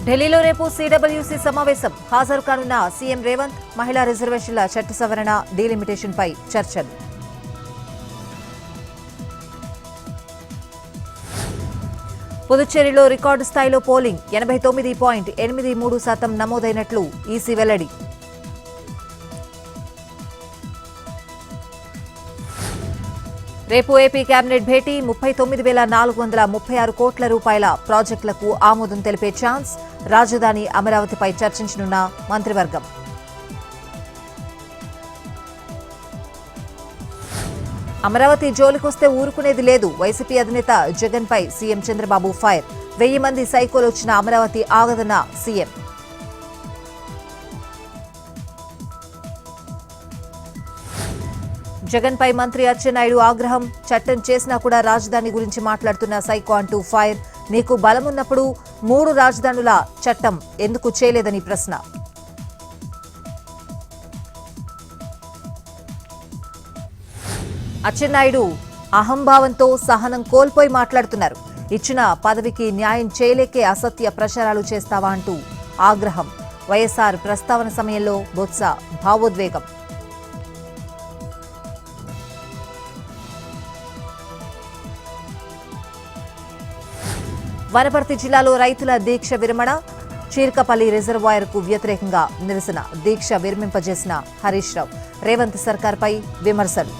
ఢిల్లీలో రేపు సీడబ్ల్యూసీ సమావేశం హాజరు కానున్న సీఎం రేవంత్ మహిళా రిజర్వేషన్ల చట్ట సవరణ డీలిమిటేషన్పై చర్చలు. పుదుచ్చేరిలో రికార్డు స్థాయిలో పోలింగ్ 89.83% నమోదైనట్లు ఈసీ వెల్లడి. రేపు ఏపీ కేబినెట్ భేటీ 39,436 కోట్ల రూపాయల ప్రాజెక్టులకు ఆమోదం తెలిపే ఛాన్స్. రాజధాని అమరావతిపై చర్చించనున్న మంత్రివర్గం. అమరావతి జోలికొస్తే ఊరుకునేది లేదు. వైసీపీ అధినేత జగన్పై సీఎం చంద్రబాబు ఫైర్. 1000 మంది సైకోలు వచ్చిన అమరావతి ఆగదన్న సీఎం. జగన్పై మంత్రి అచ్చెన్నాయుడు ఆగ్రహం. చట్టం చేసినా కూడా రాజధాని గురించి మాట్లాడుతున్న సైకో అంటూ ఫైర్. నీకు బలమున్నప్పుడు 3 రాజధానుల చట్టం ఎందుకు చేయలేదని ప్రశ్న. అచ్చెన్నాయుడు అహంభావంతో సహనం కోల్పోయి మాట్లాడుతున్నారు. ఇచ్చిన పదవికి న్యాయం చేయలేకే అసత్య ప్రచారాలు చేస్తావా అంటూ ఆగ్రహం. వైఎస్ఆర్ ప్రస్తావన సమయంలో బొత్స భావోద్వేగం. వనపర్తి జిల్లాలో రైతుల దీక్ష విరమణ. చీర్కపల్లి రిజర్వాయర్కు వ్యతిరేకంగా నిరసన. దీక్ష విరమింపజేసిన హరీష్ రావు. రేవంత్ సర్కార్పై విమర్శలు.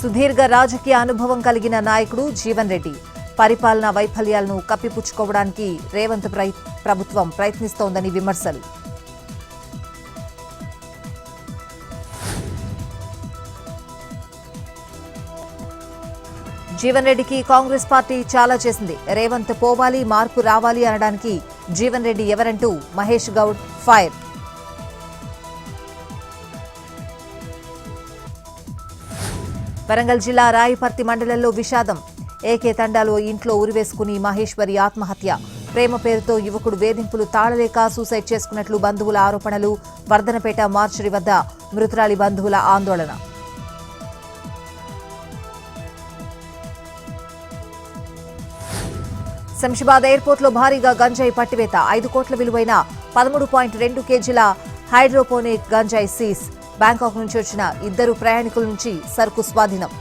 సుదీర్ఘ రాజకీయ అనుభవం కలిగిన నాయకుడు జీవన్ రెడ్డి. పరిపాలనా వైఫల్యాలను కప్పిపుచ్చుకోవడానికి రేవంత్ ప్రభుత్వం ప్రయత్నిస్తోందని విమర్శలు. జీవన్ రెడ్డికి కాంగ్రెస్ పార్టీ చాలా చేసింది. రేవంత్ పోవాలి, మార్పు రావాలి అనడానికి జీవన్ రెడ్డి ఎవరంటూ మహేష్ గౌడ్ ఫైర్. వరంగల్ జిల్లా రాయపర్తి మండలంలో విషాదం. ఏకే తండాలో ఇంట్లో ఉరివేసుకుని మహేశ్వరి ఆత్మహత్య. ప్రేమ పేరుతో యువకుడు వేధింపులు తాళలేక సూసైడ్ చేసుకున్నట్లు బంధువుల ఆరోపణలు. వర్ధనపేట మార్చురి వద్ద మృతురాలి బంధువుల ఆందోళన. శంషాబాద్ ఎయిర్పోర్టులో భారీగా గంజాయి పట్టివేత. 5 కోట్ల విలువైన 13.2 కేజీల హైడ్రోపోనిక్ గంజాయి సీజ్. బ్యాంకాక్ నుంచి వచ్చిన 2 ప్రయాణికుల నుంచి సరుకు స్వాధీనం.